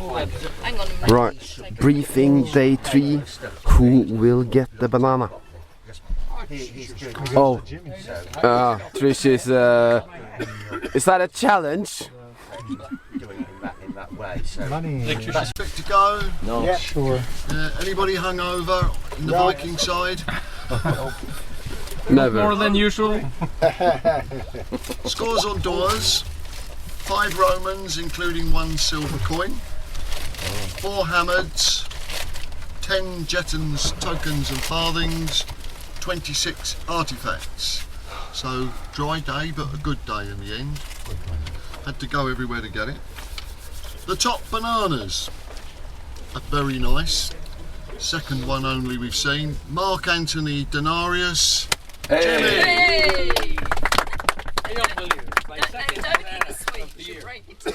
Hang on a minute. Right, briefing day 3. Who will get the banana? Oh, Trish is that a challenge? In that way, so Expect to go? no. Yeah, sure. Anybody hungover in the Viking side? Never. More than usual. Scores on doors. 5 Romans, including 1 silver coin. 4 Hammards. 10 Jettons, tokens and farthings. 26 artifacts. So dry day, but a good day in the end. Had to go everywhere to get it. The top bananas are very nice. Second one only we've seen. Mark Antony Denarius. Jimmy. Hey! I don't believe it. My Don't second keep banana it sweet, of the you should year. break it too.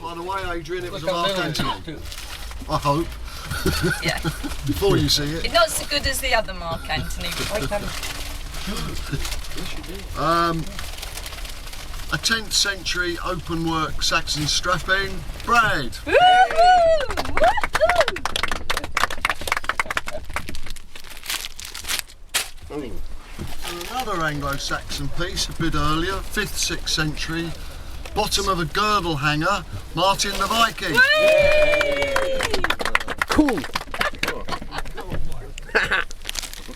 By the way, Adrian, it was a Look how Mark little it Antony. is, too. I hope. Yeah. Before you see it. It's not so good as the other Mark Antony. A 10th century open work Saxon strapping. Brad. Woo-hoo! Woo-hoo! Another Anglo-Saxon piece, a bit earlier, 5th, 6th century. Bottom of a girdle hanger, Martin the Viking. Cool.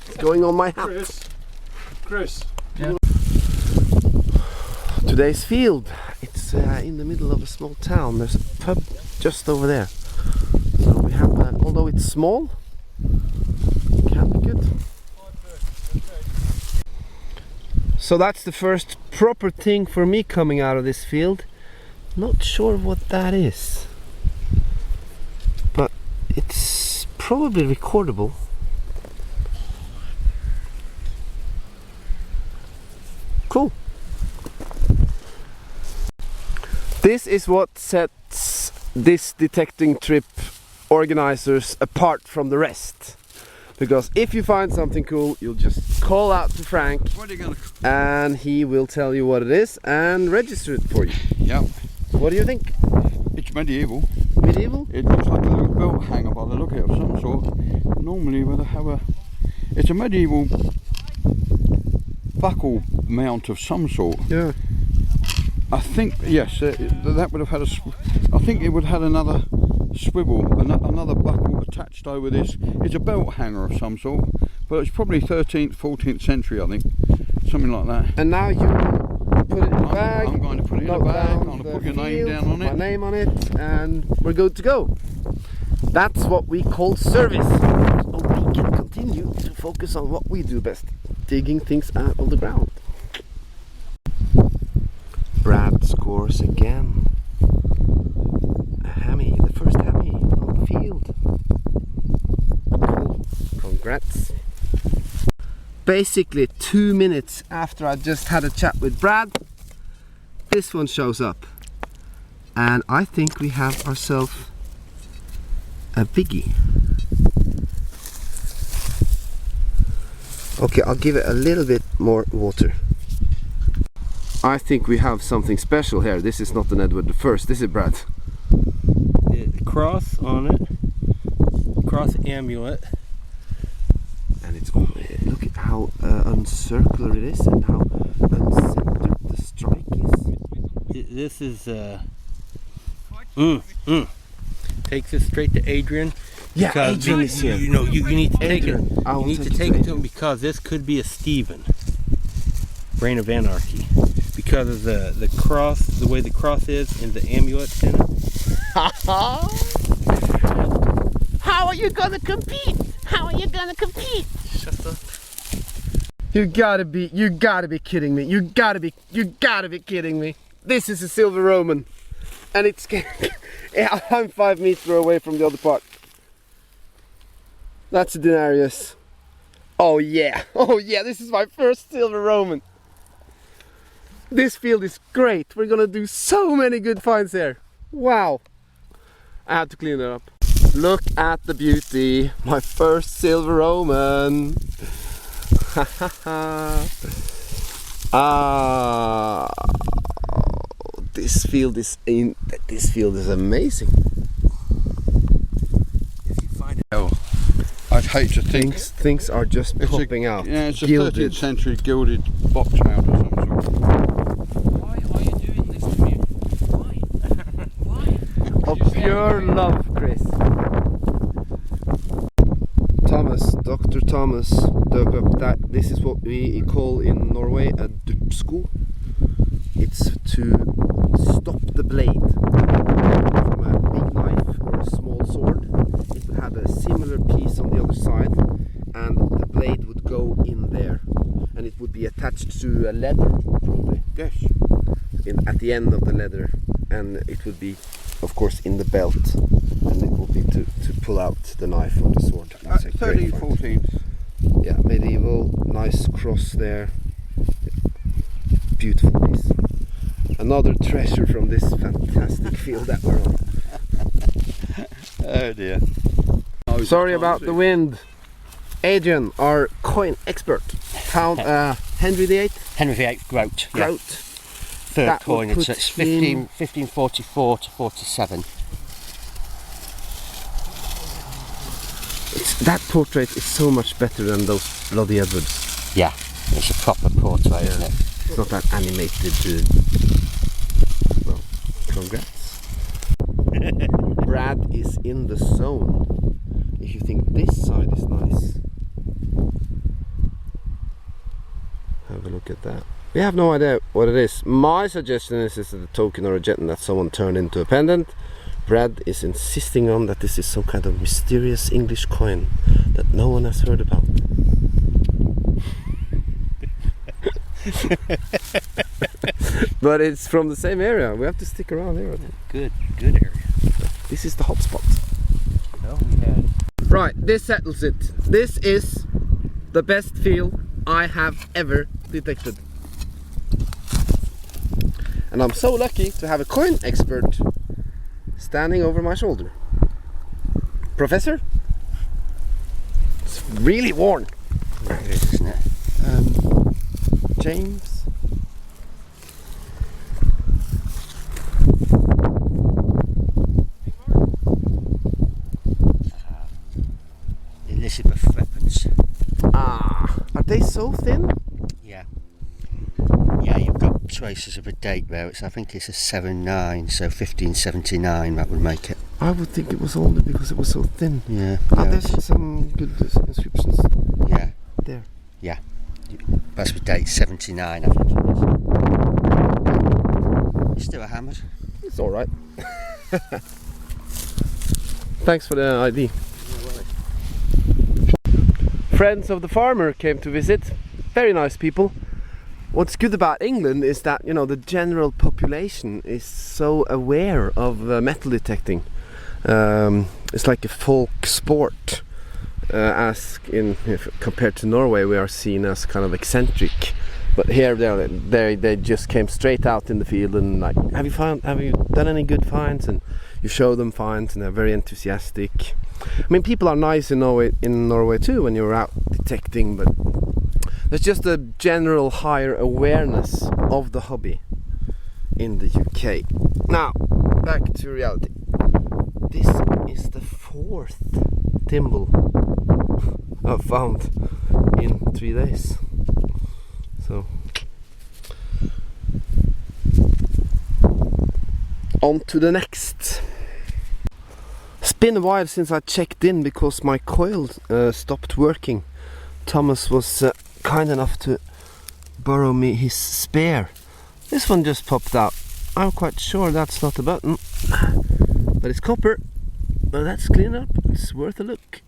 It's going on my hat. Chris. Today's field. It's in the middle of a small town. There's a pub just over there. So we have, although it's small, can be good. So that's the first proper thing for me coming out of this field. Not sure what that is, but it's probably recordable. Cool. This is what sets this detecting trip organizers apart from the rest. Because if you find something cool, you'll just call out to Frank and he will tell you what it is and register it for you. Yeah, What do you think? it's medieval. Medieval? It looks like a little belt hanger by the look of it of some sort. Normally where they have it's a medieval buckle mount of some sort. Yeah. I think, yes, that would have had I think it would have had another swivel, another buckle attached over this. It's a belt hanger of some sort, but it's probably 13th, 14th century, I think. Something like that. And now you put it in a bag. I'm going to put it in a note bag, down I'm going to the put your name field, down on my it. name on it, and we're good to go. That's what we call service. So we can continue to focus on what we do best, digging things out of the ground. Brad scores again. A hammy, the first hammy on the field. Cool. Congrats. Basically 2 minutes after I just had a chat with Brad, this one shows up. And I think we have ourselves a biggie. Okay, I'll give it a little bit more water. I think we have something special here. This is not an Edward I, this is Brad. The cross on it, cross amulet. And it's all, look at how uncircular it is and how uncentered the strike is. This is takes it straight to Adrian. Yeah, because Adrian is here. You know, you need to take Adrian, it. I will You need to take it take to it to him Adrian. because this could be a Stephen. Reign of Anarchy. Because of the cross, the way the cross is, and the amulet's in it. How are you gonna compete? How are you gonna compete? Shut up. You gotta be kidding me. You gotta be kidding me. This is a silver Roman. And it's, yeah, I'm 5 meters away from the other part. That's a denarius. Oh yeah, this is my first silver Roman. This field is great. We're gonna do so many good finds here. Wow. I had to clean it up. Look at the beauty. My first silver Roman. This field is amazing. hate to think. Things are just It's popping out. Yeah, it's a Gilded. 13th century gilded box mount or some sort. Why are you doing this to me? Why? Why? Of pure love, Chris. Dr. Thomas dug up that. This is what we call in Norway a dupsko. It's to stop the blade from a big knife or a small sword. It would have a similar piece on the other side, and the blade would go in there, and it would be attached to a leather, probably. Yes. At the end of the leather, and it would be, of course, in the belt, and it would be to pull out the knife or the sword. It's a great 13th, find. 14th. Yeah, medieval, nice cross there. Beautiful piece. Another treasure from this fantastic field that we're on. Oh dear. Sorry about the wind. Adrian, our coin expert, found Henry VIII Henry VIII groat. Yeah. groat. Third That would coin. It's put 1544 to 47. That portrait is so much better than those bloody Edwards. Yeah, it's a proper portrait, isn't it? It's not that animated. Well, congrats. Brad is in the zone. If you think this side is nice, have a look at that. We have no idea what it is. My suggestion is it's a token or a gem that someone turned into a pendant. Brad is insisting on that this is some kind of mysterious English coin that no one has heard about. But it's from the same area. We have to stick around here, I think. Good area. This is the hot spot. Oh, we had. Right, this settles it. This is the best field I have ever detected. And I'm so lucky to have a coin expert standing over my shoulder. Professor? It's really worn. It is, isn't it? James? Elizabeth weapons. Ah, are they so thin? Yeah. Yeah, you've got traces of a date there. I think it's a 79, so 1579 that would make it. I would think it was older because it was so thin. Yeah. Ah, no, there's it's- some good inscriptions yeah. there. Yeah. That's with date 79, I think it is. It's still a hammered. It's all right. Thanks for the ID. Friends of the farmer came to visit. Very nice people. What's good about England is that, you know, the general population is so aware of metal detecting. It's like a folk sport. Compared to Norway, we are seen as kind of eccentric. But here they just came straight out in the field and like, have you done any good finds? And you show them finds, and they're very enthusiastic. I mean, people are nice in Norway too when you're out detecting, but there's just a general higher awareness of the hobby in the UK. Now, back to reality. This is the 4th thimble I've found in 3 days. So, on to the next. It's been a while since I checked in because my coil stopped working. Thomas was kind enough to borrow me his spare. This one just popped out. I'm quite sure that's not a button, but it's copper. Well, that's clean up. It's worth a look.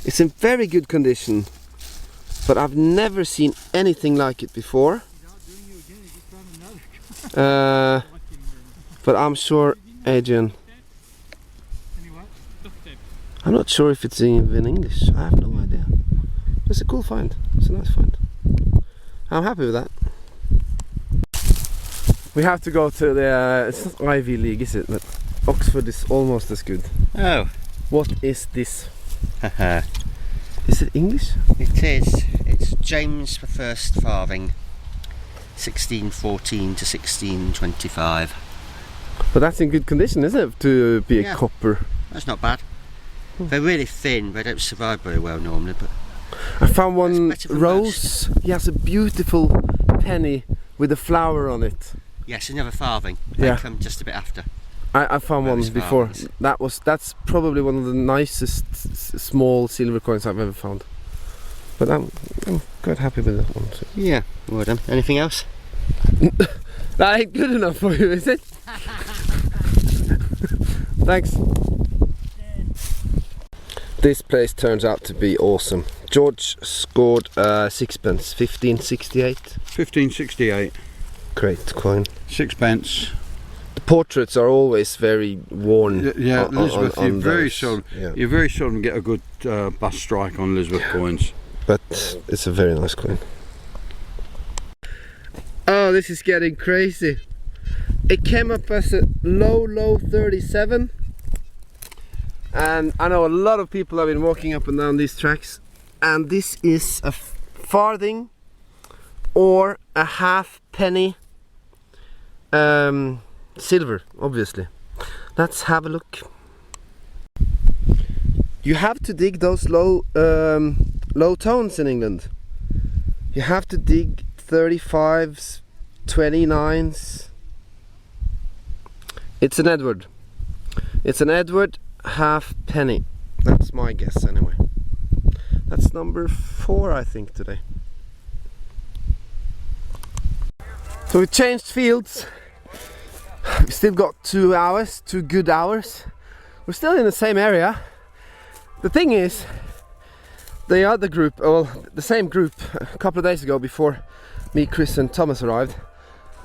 It's in very good condition, but I've never seen anything like it before. But I'm sure, Adrian, I'm not sure if it's even English. I have no idea. It's a cool find. It's a nice find. I'm happy with that. We have to go to the, it's not Ivy League, is it? But Oxford is almost as good. Oh. What is this? Haha. Is it English? It is. It's James the First Farthing, 1614 to 1625. But that's in good condition, isn't it? To be a Yeah. copper. That's not bad. They're really thin, they don't survive very well normally, but I found one better than rose. He has a beautiful penny with a flower on it. yes, another farthing. They Yeah. come just a bit after. I found one Those before. farthings. That's probably one of the nicest small silver coins I've ever found. But I'm quite happy with that one. So. Yeah, well done. Anything else? That ain't good enough for you, is it? Thanks. This place turns out to be awesome. George scored sixpence, 1568. 1568. Great coin. Sixpence. The portraits are always very worn. Yeah, on- Elizabeth, on those. you very seldom get a good bust strike on Elizabeth coins. But it's a very nice coin. Oh, this is getting crazy. It came up as a low 37. And I know a lot of people have been walking up and down these tracks. And this is a farthing or a half penny silver, obviously. Let's have a look. You have to dig those low tones in England. You have to dig 35s, 29s. It's an Edward. It's an Edward half penny. That's my guess anyway. That's number 4 I think today. So we changed fields. We still got 2 hours, 2 good hours. We're still in the same area. The thing is, the other group, well, the same group a couple of days ago before me, Chris and Thomas arrived,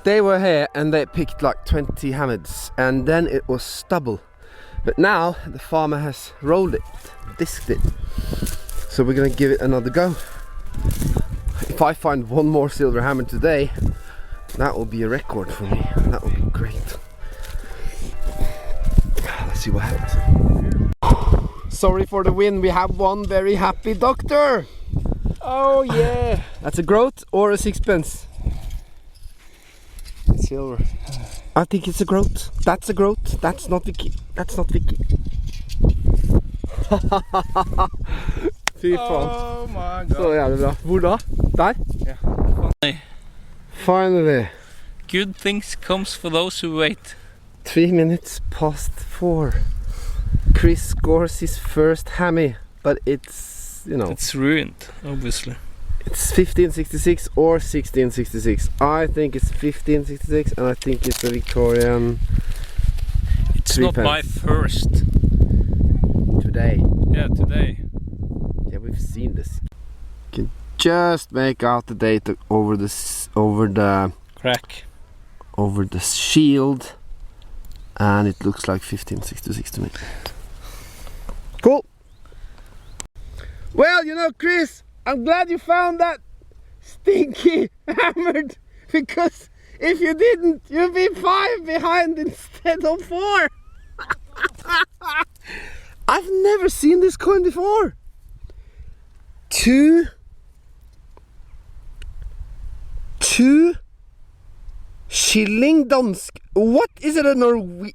they were here and they picked like 20 hammers and then it was stubble. But now the farmer has rolled it, disked it. So we're gonna give it another go. If I find one more silver hammer today, that will be a record for me. That will be great. Let's see what happens. Sorry for the win, we have one very happy doctor. Oh yeah. That's a groat or a sixpence? Silver. I think it's a groat. That's a groat. That's not Vicky. That's not Vicky. Fy faen. Oh my god. Så jævlig bra. Hvor da? Der? Ja. Finally. Good things comes for those who wait. 3 minutes past 4. Chris scores his first hammy, but it's, you know, It's ruined, obviously. it's 1566 or 1666. I think it's 1566 and I think it's a Victorian It's not my first. today. Yeah, today. Yeah, we've seen this. You can just make out the date over Crack. the shield, and it looks like 1566 to me. Cool. Well, you know, Chris, I'm glad you found that stinky hammered, because if you didn't, you'd be 5 behind instead of 4. I've never seen this coin before. 2 shilling dansk. What is it, a Norwegian?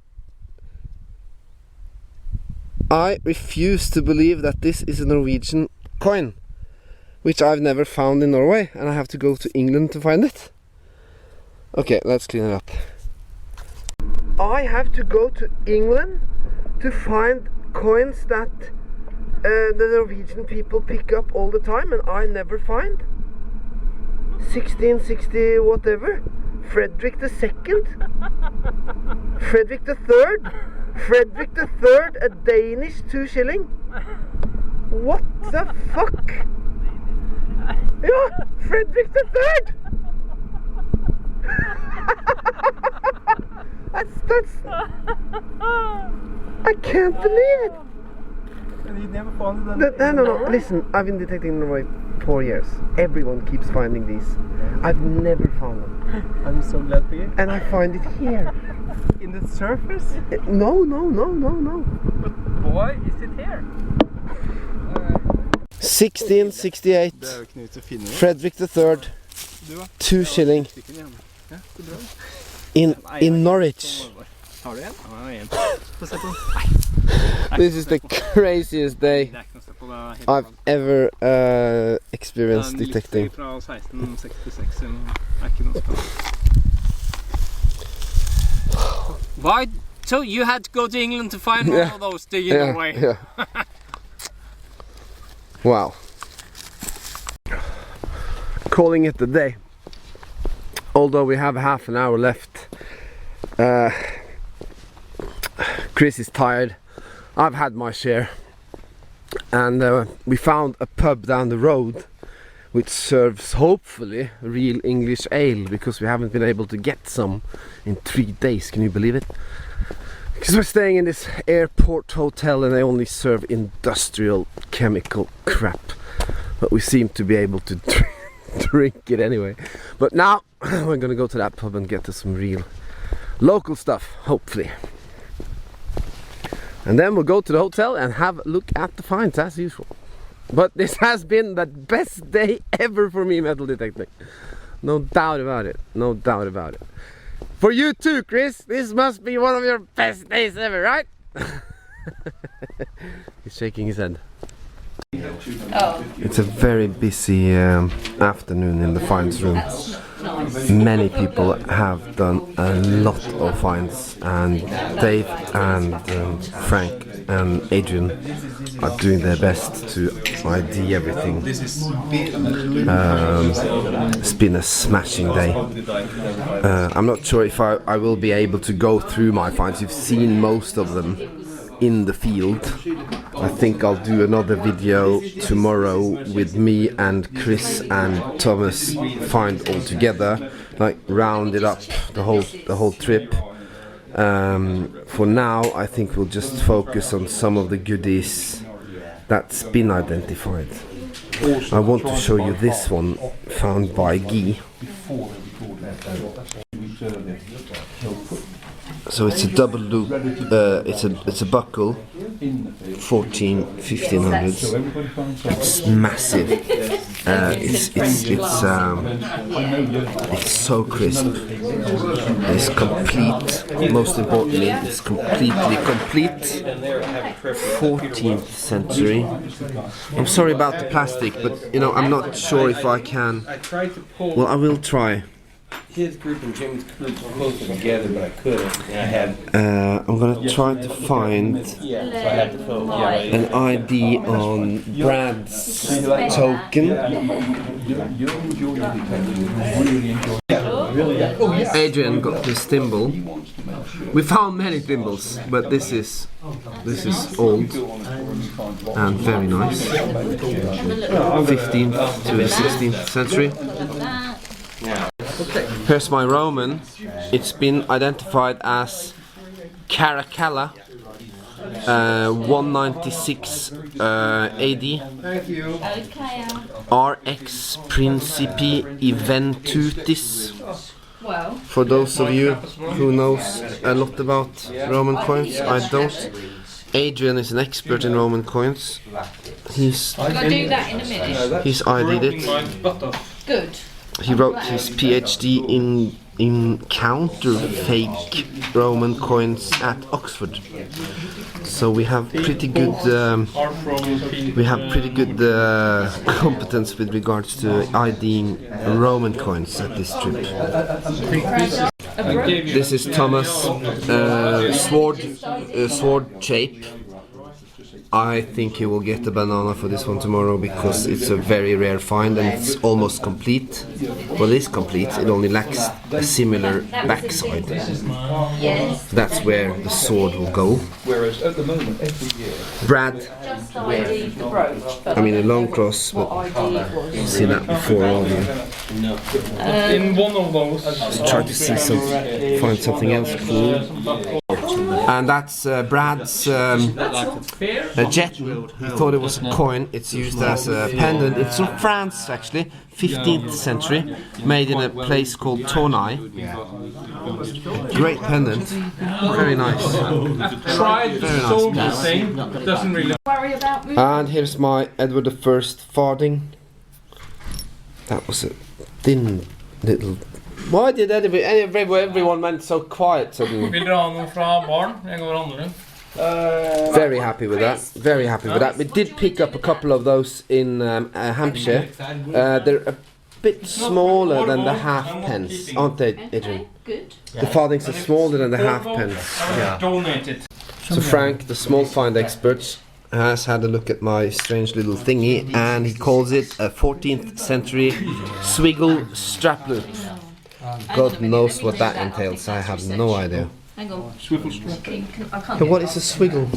I refuse to believe that this is a Norwegian coin, which I've never found in Norway, and I have to go to England to find it. Okay, let's clean it up. I have to go to England to find coins that the Norwegian people pick up all the time and I never find. 1660 whatever. Frederick II. Frederick III. Frederick III, a Danish 2 shilling. What the fuck? Yeah, Frederick III. That's I can't believe it. And you never found it? No. Listen, I've been detecting Norway 4 years. Everyone keeps finding these. I've never found them. I'm so glad for you. And I find it here. In the surface? No. But why is it here? 1668. Frederick III. 2 shilling. In Norwich. Har du en? Ja, en. Få se på den. This is the craziest day I've ever experienced detecting. Fra 1666 eller noe. Ikke noe spennende. Why? So you had to go to England to find one of those digging away? Yeah. Wow. Calling it a day. Although we have half an hour left. Chris is tired. I've had my share. And we found a pub down the road which serves hopefully real English ale, because we haven't been able to get some in 3 days. Can you believe it? Because we're staying in this airport hotel and they only serve industrial chemical crap. But we seem to be able to drink it anyway. But now we're gonna go to that pub and get to some real local stuff, hopefully. And then we'll go to the hotel and have a look at the finds as usual. But this has been the best day ever for me metal detecting. No doubt about it. No doubt about it. For you too, Chris, this must be one of your best days ever, right? He's shaking his head. Oh. It's a very busy afternoon in the finds room. Many people have done a lot of finds, and Dave and Frank and Adrian are doing their best to ID everything. It's been a smashing day. I'm not sure if I will be able to go through my finds. You've seen most of them in the field. I think I'll do another video tomorrow with me and Chris and Thomas find all together, like round it up the whole trip. For now I think we'll just focus on some of the goodies that's been identified. I want to show you this one found by Guy. So it's a double loop, it's a buckle, 1500s. It's massive. It's so crisp. It's complete. Most importantly, it's completely complete. 14th century. I'm sorry about the plastic, but you know, I'm not sure if I can. Well, I will try. His group and Jim's group were closer together, but I couldn't. And I had. I'm gonna try to find an ID on Brad's token. Adrian got this thimble. We found many thimbles, but this is old and very nice. 15th to the 16th century. Here's my Roman. It's been identified as Caracalla, 196 AD. RX Principi Eventutis. For those of you who knows a lot about Roman coins, I don't. Adrian is an expert in Roman coins. He's ID'd it. Good. He wrote his PhD in counterfeit Roman coins at Oxford. So we have pretty good competence with regards to IDing Roman coins at this trip. This is Thomas sword shape. I think he will get a banana for this one tomorrow, because it's a very rare find and it's almost complete. Well, it is complete, it only lacks a similar backside. That's where the sword will go. Brad, I mean a long cross, but you've seen that before, all of you. In one of those. Let's try to see find something else cool. And that's Brad's jeton. He thought it was a coin. It's used as a pendant. It's from France, actually, 15th century, made in a place called Tournai. Great pendant, very nice. Very nice piece. And here's my Edward I farthing. That was a thin little. Why did everyone went so quiet suddenly? Vill du ha noe fra barn? Jeg går andre. Very happy with that. Very happy with that. We did pick up a couple of those in Hampshire. They're a bit smaller than the halfpence, aren't they, Adrian? Good. The farthings are smaller than the halfpence. Donated. So Frank, the small find expert, has had a look at my strange little thingy, and he calls it a 14th century swiggle strap loop. God knows what that entails. I have no idea. Hang on. Swivel strap. I can't. But what is a swiggle?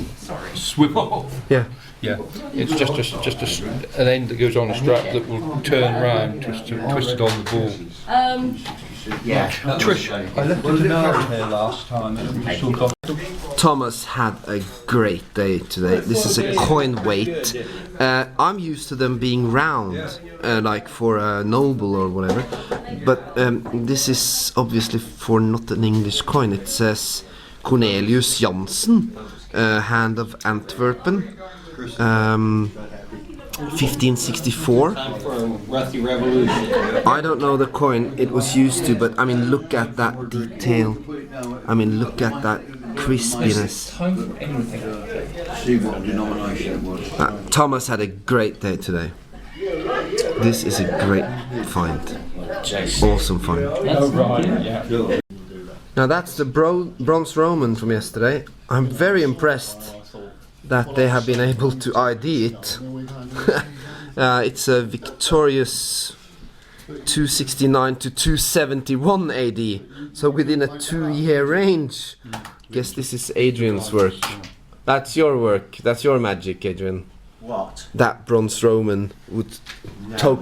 Swivel. Yeah. Yeah, it's just an end that goes on a strap that will turn round, twisted on the ball. Trish, I left it out here last time. Thomas had a great day today. This is a coin weight. I'm used to them being round, like for a noble or whatever. But this is obviously for not an English coin. It says Cornelius Jansen, Hand of Antwerpen, 1564. I don't know the coin it was used to, but I mean, look at that detail. I mean, look at that crispiness. See what denomination it was. Thomas had a great day today. This is a great find. Awesome find. Now that's the bronze Roman from yesterday. I'm very impressed that they have been able to ID it. It's a victorious 269 to 271 AD, so within a 2-year range. Guess this is Adrian's work. That's your work. That's your magic, Adrian. What? That bronze Roman would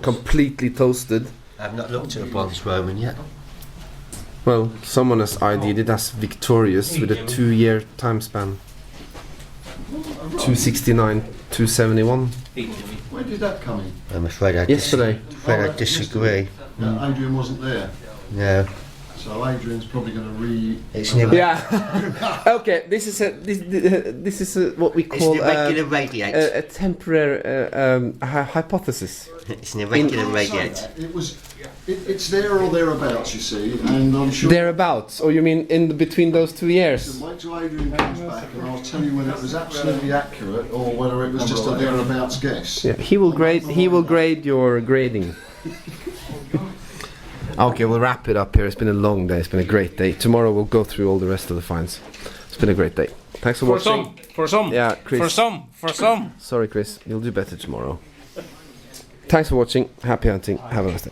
completely toasted. I've not looked at a bronze Roman yet. Well, someone has ID'd it as victorious with a 2-year time span. 269, 271. Where did that come in? I'm afraid I Yesterday. disagree. Adrian wasn't there, No, so Adrian's probably going to it's an, Yeah. Okay. This is what we it's call an irregular radiate. a temporary hypothesis. It's an irregular radiate. It's there or thereabouts, you see, and I'm sure. Thereabouts, or you mean in between those 2 years? Wait till Adrian comes back and I'll tell you whether it was absolutely accurate or whether it was just a thereabouts guess. Yeah. He will grade your grading. Okay, we'll wrap it up here. It's been a long day. It's been a great day. Tomorrow we'll go through all the rest of the finds. It's been a great day. Thanks for watching. For some. Yeah, Chris. For some. Sorry, Chris. You'll do better tomorrow. Thanks for watching. Happy hunting. Have a nice day.